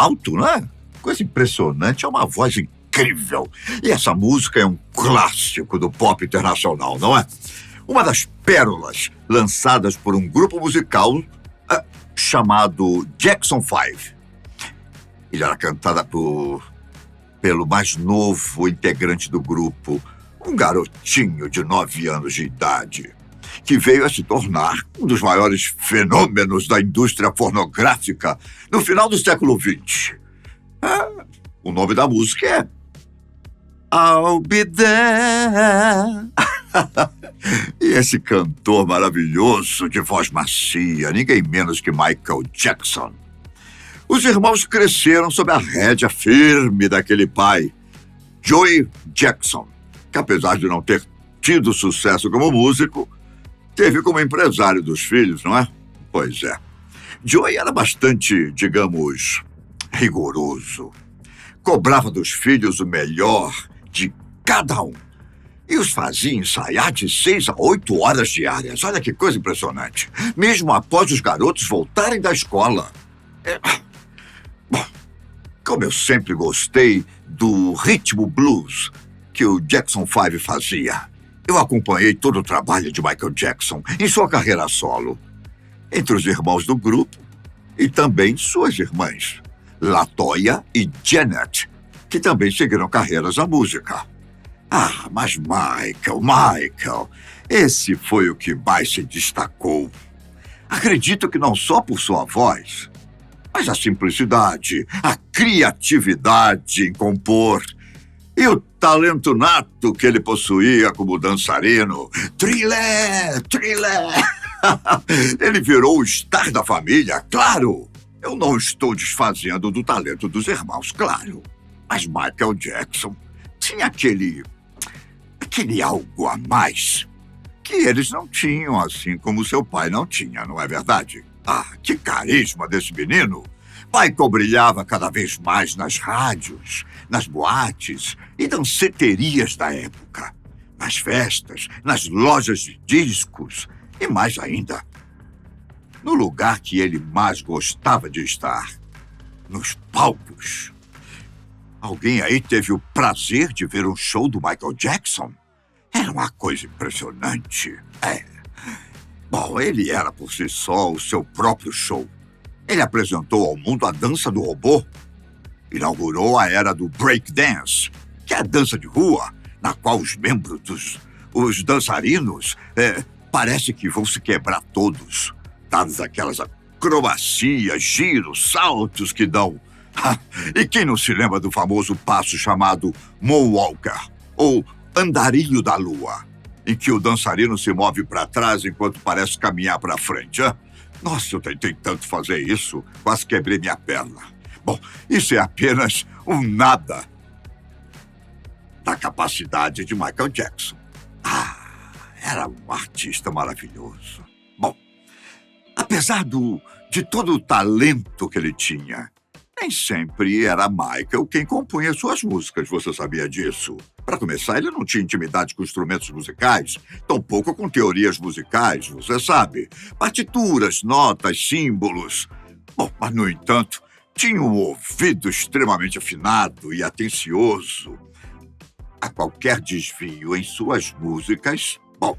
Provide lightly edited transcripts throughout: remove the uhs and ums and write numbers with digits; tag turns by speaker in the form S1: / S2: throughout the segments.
S1: alto, não é? Coisa impressionante, é uma voz incrível. E essa música é um clássico do pop internacional, não é? Uma das pérolas lançadas por um grupo musical chamado Jackson 5. Ele era cantada pelo mais novo integrante do grupo, um garotinho de 9 anos de idade, que veio a se tornar um dos maiores fenômenos da indústria pornográfica no final do século XX. O nome da música é I'll Be There. E esse cantor maravilhoso de voz macia, ninguém menos que Michael Jackson. Os irmãos cresceram sob a rédea firme daquele pai, Joey Jackson, que apesar de não ter tido sucesso como músico, teve como empresário dos filhos, não é? Pois é. Joey era bastante, digamos, rigoroso. Cobrava dos filhos o melhor de cada um e os fazia ensaiar de 6 a 8 horas diárias. Olha que coisa impressionante. Mesmo após os garotos voltarem da escola. Bom, como eu sempre gostei do ritmo blues que o Jackson 5 fazia, eu acompanhei todo o trabalho de Michael Jackson em sua carreira solo, entre os irmãos do grupo e também suas irmãs, LaToya e Janet, que também seguiram carreiras na música. Mas Michael, esse foi o que mais se destacou. Acredito que não só por sua voz, mas a simplicidade, a criatividade em compor e o talento nato que ele possuía como dançarino. Thriller! Ele virou o star da família, claro. Eu não estou desfazendo do talento dos irmãos, claro. Mas Michael Jackson tinha aquele algo a mais que eles não tinham, assim como seu pai não tinha, não é verdade? Que carisma desse menino! Michael brilhava cada vez mais nas rádios, nas boates e danceterias da época, nas festas, nas lojas de discos e mais ainda, no lugar que ele mais gostava de estar, nos palcos. Alguém aí teve o prazer de ver um show do Michael Jackson? Era uma coisa impressionante. Bom, ele era por si só o seu próprio show. Ele apresentou ao mundo a dança do robô. Inaugurou a era do breakdance, que é a dança de rua, na qual os membros os dançarinos parece que vão se quebrar todos, dadas aquelas acrobacias, giros, saltos que dão. E quem não se lembra do famoso passo chamado Moonwalker, ou Andarilho da Lua, em que o dançarino se move para trás enquanto parece caminhar para frente? Nossa, eu tentei tanto fazer isso, quase quebrei minha perna. Bom, isso é apenas um nada da capacidade de Michael Jackson. Era um artista maravilhoso. Bom, apesar de todo o talento que ele tinha, nem sempre era Michael quem compunha suas músicas, você sabia disso? Para começar, ele não tinha intimidade com instrumentos musicais, tampouco com teorias musicais, você sabe. Partituras, notas, símbolos. Bom, mas no entanto, tinha um ouvido extremamente afinado e atencioso a qualquer desvio em suas músicas. Bom,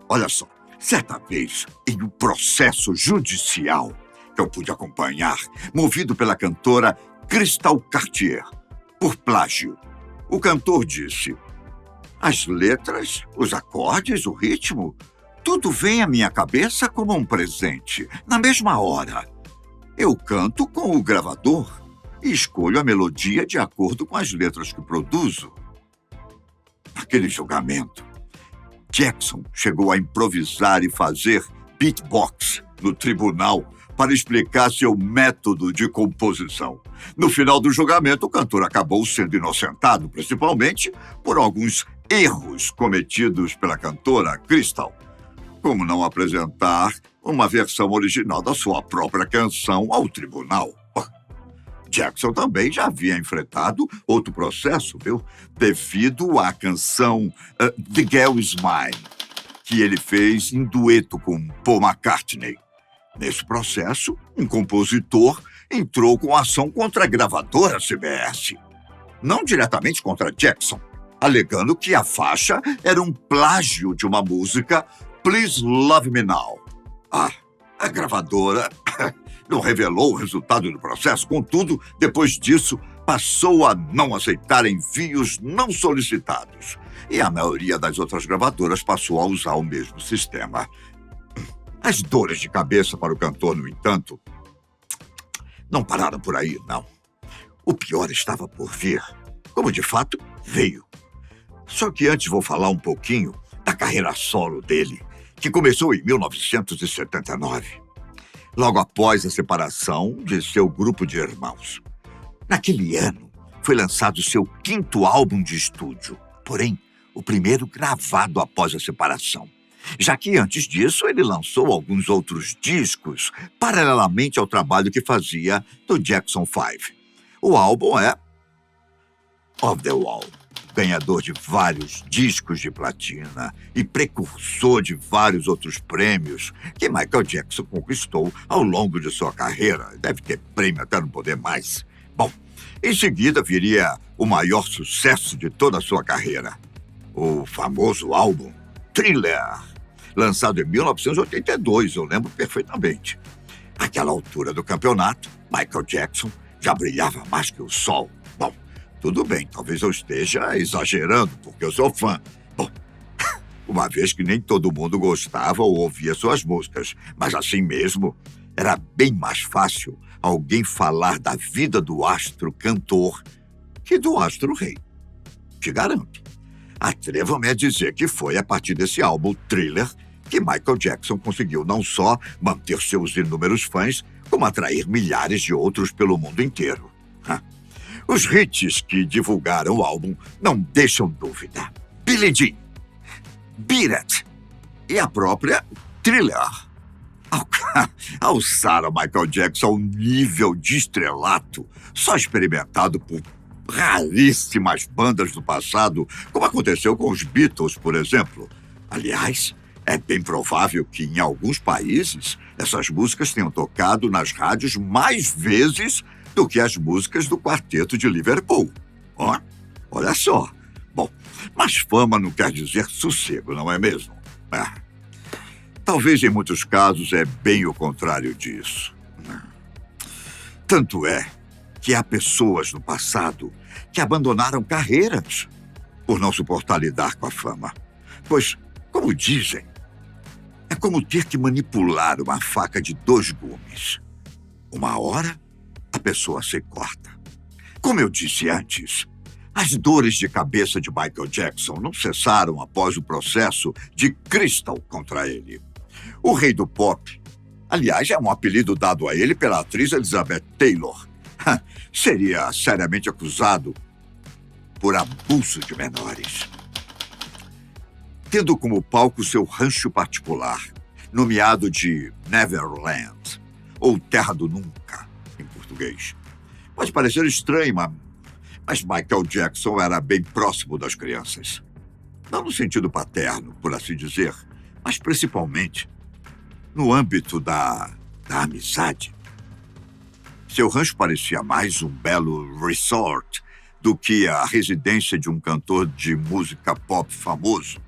S1: olha só, certa vez, em um processo judicial que eu pude acompanhar, movido pela cantora Crystal Cartier, por plágio, o cantor disse: as letras, os acordes, o ritmo, tudo vem à minha cabeça como um presente, na mesma hora. Eu canto com o gravador e escolho a melodia de acordo com as letras que produzo. Naquele julgamento, Jackson chegou a improvisar e fazer beatbox no tribunal para explicar seu método de composição. No final do julgamento, o cantor acabou sendo inocentado, principalmente por alguns erros cometidos pela cantora Crystal, como não apresentar uma versão original da sua própria canção ao tribunal. Jackson também já havia enfrentado outro processo, viu? Devido à canção The Girl Is Mine, que ele fez em dueto com Paul McCartney. Nesse processo, um compositor entrou com ação contra a gravadora CBS. Não diretamente contra Jackson, alegando que a faixa era um plágio de uma música, Please Love Me Now. A gravadora não revelou o resultado do processo, contudo, depois disso, passou a não aceitar envios não solicitados. E a maioria das outras gravadoras passou a usar o mesmo sistema. As dores de cabeça para o cantor, no entanto, não pararam por aí, não. O pior estava por vir, como de fato veio. Só que antes vou falar um pouquinho da carreira solo dele, que começou em 1979, logo após a separação de seu grupo de irmãos. Naquele ano, foi lançado seu 5º álbum de estúdio, porém, o primeiro gravado após a separação, já que antes disso ele lançou alguns outros discos, paralelamente ao trabalho que fazia do Jackson 5. O álbum é Off the Wall, ganhador de vários discos de platina e precursor de vários outros prêmios que Michael Jackson conquistou ao longo de sua carreira. Deve ter prêmio até não poder mais. Bom, em seguida viria o maior sucesso de toda a sua carreira, o famoso álbum Thriller, lançado em 1982, eu lembro perfeitamente. Àquela altura do campeonato, Michael Jackson já brilhava mais que o sol. Bom, tudo bem, talvez eu esteja exagerando, porque eu sou fã. Bom, uma vez que nem todo mundo gostava ou ouvia suas músicas, mas assim mesmo, era bem mais fácil alguém falar da vida do astro cantor que do astro rei. Te garanto. Atrevo-me a dizer que foi a partir desse álbum Thriller que Michael Jackson conseguiu não só manter seus inúmeros fãs, como atrair milhares de outros pelo mundo inteiro. Os hits que divulgaram o álbum não deixam dúvida. Billie Jean, Beat It e a própria Thriller alçaram Michael Jackson a um nível de estrelato só experimentado por raríssimas bandas do passado, como aconteceu com os Beatles, por exemplo. Aliás, é bem provável que em alguns países essas músicas tenham tocado nas rádios mais vezes do que as músicas do Quarteto de Liverpool. Olha só. Bom, mas fama não quer dizer sossego, não é mesmo? Talvez em muitos casos é bem o contrário disso. Tanto é que há pessoas no passado que abandonaram carreiras por não suportar lidar com a fama. Pois, como dizem, é como ter que manipular uma faca de 2 gumes. Uma hora, a pessoa se corta. Como eu disse antes, as dores de cabeça de Michael Jackson não cessaram após o processo de Crystal contra ele. O rei do pop, aliás, é um apelido dado a ele pela atriz Elizabeth Taylor, seria seriamente acusado por abuso de menores. Tendo como palco seu rancho particular, nomeado de Neverland, ou Terra do Nunca, em português. Pode parecer estranho, mas Michael Jackson era bem próximo das crianças. Não no sentido paterno, por assim dizer, mas principalmente no âmbito da amizade. Seu rancho parecia mais um belo resort do que a residência de um cantor de música pop famoso.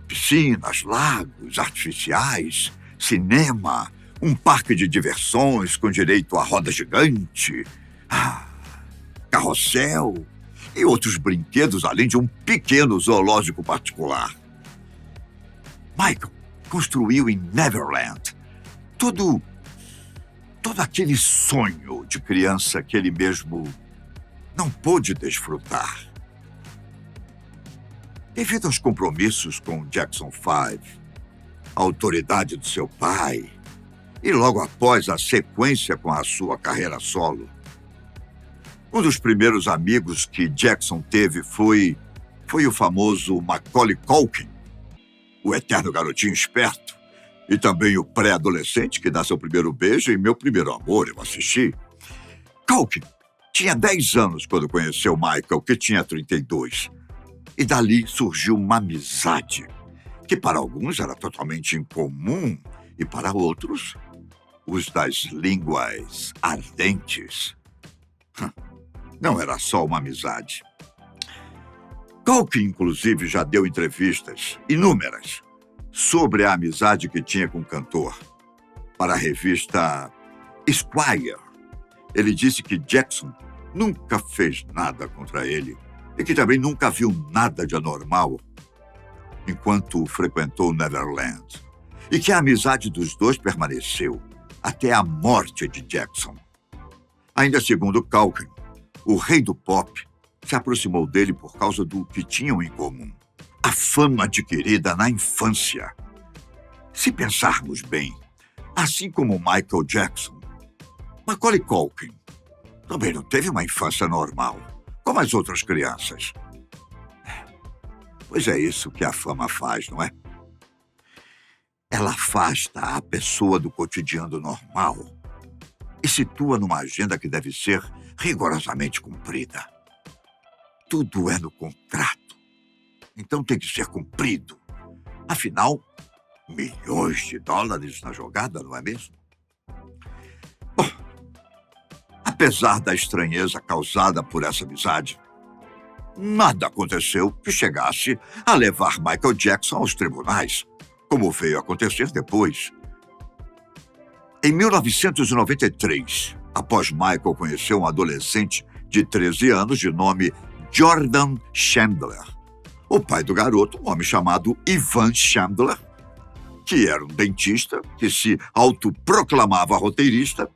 S1: Piscinas, lagos artificiais, cinema, um parque de diversões com direito à roda gigante, carrossel e outros brinquedos, além de um pequeno zoológico particular. Michael construiu em Neverland todo aquele sonho de criança que ele mesmo não pôde desfrutar. Devido aos compromissos com Jackson 5, a autoridade do seu pai e logo após a sequência com a sua carreira solo, um dos primeiros amigos que Jackson teve foi o famoso Macaulay Culkin, o eterno garotinho esperto, e também o pré-adolescente que dá seu primeiro beijo em Meu Primeiro Amor, eu assisti. Culkin tinha 10 anos quando conheceu Michael, que tinha 32. E dali surgiu uma amizade, que para alguns era totalmente incomum e para outros os das línguas ardentes. Não era só uma amizade. Culkin, inclusive, já deu entrevistas inúmeras sobre a amizade que tinha com o cantor. Para a revista Esquire, ele disse que Jackson nunca fez nada contra ele e que também nunca viu nada de anormal enquanto frequentou Neverland. E que a amizade dos dois permaneceu até a morte de Jackson. Ainda segundo Culkin, o rei do pop se aproximou dele por causa do que tinham em comum: a fama adquirida na infância. Se pensarmos bem, assim como Michael Jackson, Macaulay Culkin também não teve uma infância normal, como as outras crianças. Pois é isso que a fama faz, não é? Ela afasta a pessoa do cotidiano normal e situa numa agenda que deve ser rigorosamente cumprida. Tudo é no contrato, então tem que ser cumprido. Afinal, milhões de dólares na jogada, não é mesmo? Bom, apesar da estranheza causada por essa amizade, nada aconteceu que chegasse a levar Michael Jackson aos tribunais, como veio a acontecer depois. Em 1993, após Michael conhecer um adolescente de 13 anos de nome Jordan Chandler, o pai do garoto, um homem chamado Ivan Chandler, que era um dentista que se autoproclamava roteirista,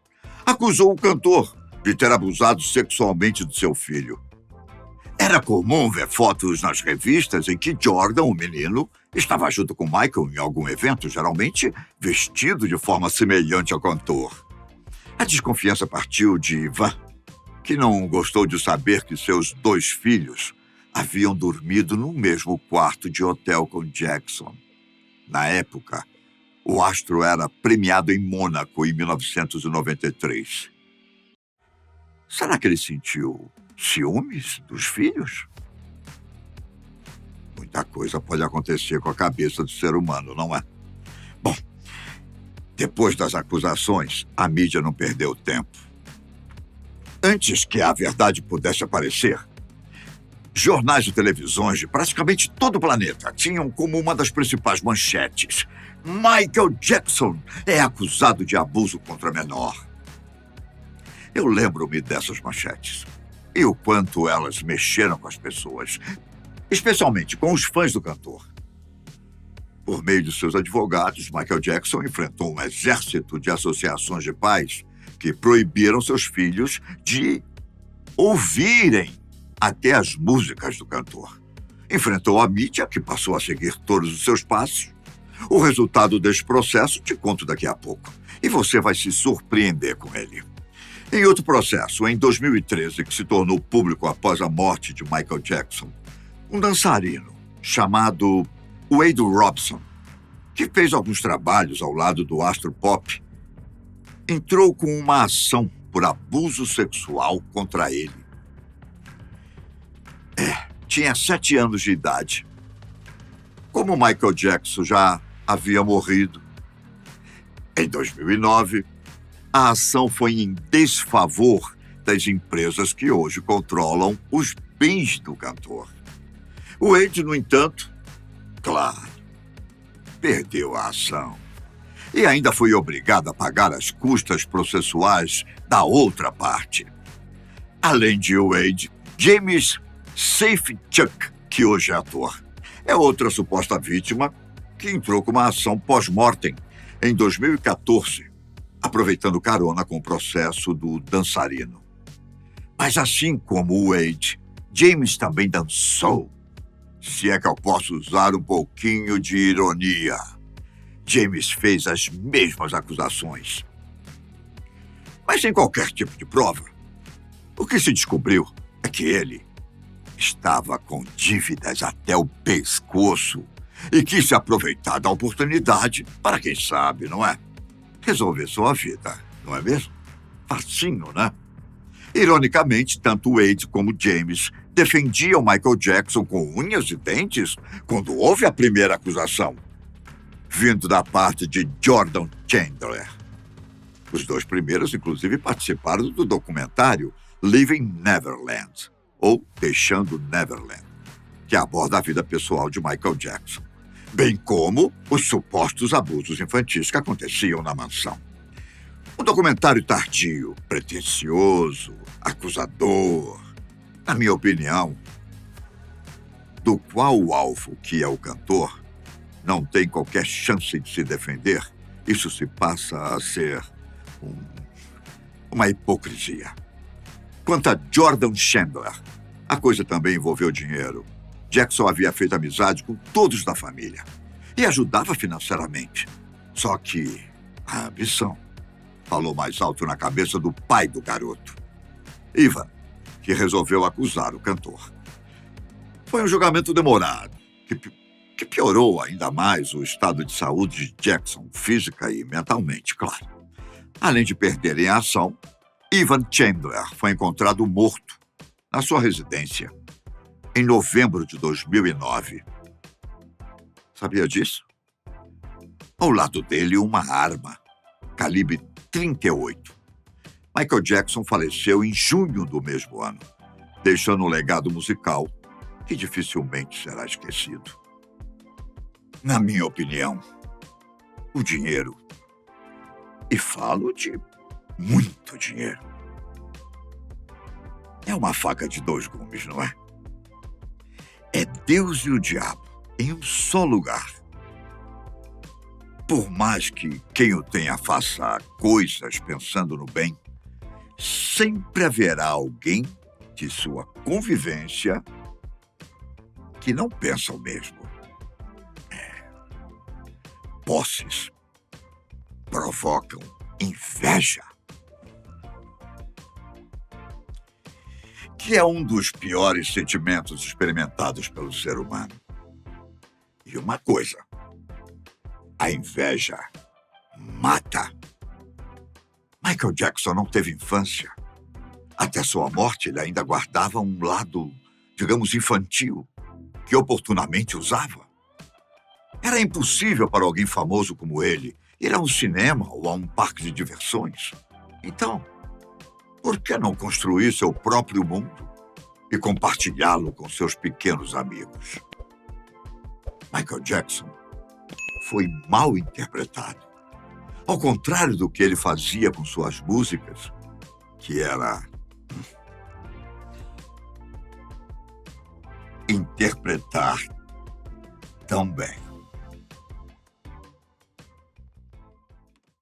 S1: acusou o cantor de ter abusado sexualmente do seu filho. Era comum ver fotos nas revistas em que Jordan, o menino, estava junto com Michael em algum evento, geralmente vestido de forma semelhante ao cantor. A desconfiança partiu de Ivan, que não gostou de saber que seus 2 filhos haviam dormido no mesmo quarto de hotel com Jackson. Na época, o astro era premiado em Mônaco em 1993. Será que ele sentiu ciúmes dos filhos? Muita coisa pode acontecer com a cabeça do ser humano, não é? Bom, depois das acusações, a mídia não perdeu tempo. Antes que a verdade pudesse aparecer, jornais e televisões de praticamente todo o planeta tinham como uma das principais manchetes: Michael Jackson é acusado de abuso contra menor. Eu lembro-me dessas manchetes e o quanto elas mexeram com as pessoas, especialmente com os fãs do cantor. Por meio de seus advogados, Michael Jackson enfrentou um exército de associações de pais que proibiram seus filhos de ouvirem até as músicas do cantor. Enfrentou a mídia, que passou a seguir todos os seus passos. O resultado deste processo te conto daqui a pouco, e você vai se surpreender com ele. Em outro processo, em 2013, que se tornou público após a morte de Michael Jackson, um dançarino chamado Wade Robson, que fez alguns trabalhos ao lado do astro pop, entrou com uma ação por abuso sexual contra ele. Tinha 7 anos de idade. Como Michael Jackson já havia morrido, em 2009, a ação foi em desfavor das empresas que hoje controlam os bens do cantor. O Wade, no entanto, claro, perdeu a ação e ainda foi obrigado a pagar as custas processuais da outra parte. Além de Wade, James Safechuck, que hoje é ator, é outra suposta vítima que entrou com uma ação pós-mortem em 2014, aproveitando carona com o processo do dançarino. Mas assim como o Wade, James também dançou. Se é que eu posso usar um pouquinho de ironia. James fez as mesmas acusações. Mas sem qualquer tipo de prova. O que se descobriu é que ele estava com dívidas até o pescoço e quis se aproveitar da oportunidade para, quem sabe, não é? Resolver sua vida, não é mesmo? Facinho, né? Ironicamente, tanto Wade como James defendiam Michael Jackson com unhas e dentes quando houve a primeira acusação, vindo da parte de Jordan Chandler. Os dois primeiros, inclusive, participaram do documentário Leaving Neverland, ou Deixando Neverland, que aborda a vida pessoal de Michael Jackson, bem como os supostos abusos infantis que aconteciam na mansão. Um documentário tardio, pretensioso, acusador, na minha opinião, do qual o alvo, que é o cantor, não tem qualquer chance de se defender. Isso se passa a ser uma hipocrisia. Quanto a Jordan Chandler, a coisa também envolveu dinheiro. Jackson havia feito amizade com todos da família e ajudava financeiramente. Só que a ambição falou mais alto na cabeça do pai do garoto, Ivan, que resolveu acusar o cantor. Foi um julgamento demorado, que piorou ainda mais o estado de saúde de Jackson, física e mentalmente, claro. Além de perderem a ação, Ivan Chandler foi encontrado morto na sua residência em novembro de 2009. Sabia disso? Ao lado dele, uma arma, calibre 38. Michael Jackson faleceu em junho do mesmo ano, deixando um legado musical que dificilmente será esquecido. Na minha opinião, o dinheiro, e falo de muito dinheiro, é uma faca de dois gumes, não é? É Deus e o diabo em um só lugar. Por mais que quem o tenha faça coisas pensando no bem, sempre haverá alguém de sua convivência que não pensa o mesmo. Posses provocam inveja, que é um dos piores sentimentos experimentados pelo ser humano. E uma coisa, a inveja mata. Michael Jackson não teve infância. Até sua morte, ele ainda guardava um lado, digamos, infantil, que oportunamente usava. Era impossível para alguém famoso como ele ir a um cinema ou a um parque de diversões. Então, por que não construir seu próprio mundo e compartilhá-lo com seus pequenos amigos? Michael Jackson foi mal interpretado. Ao contrário do que ele fazia com suas músicas, que era interpretar tão bem.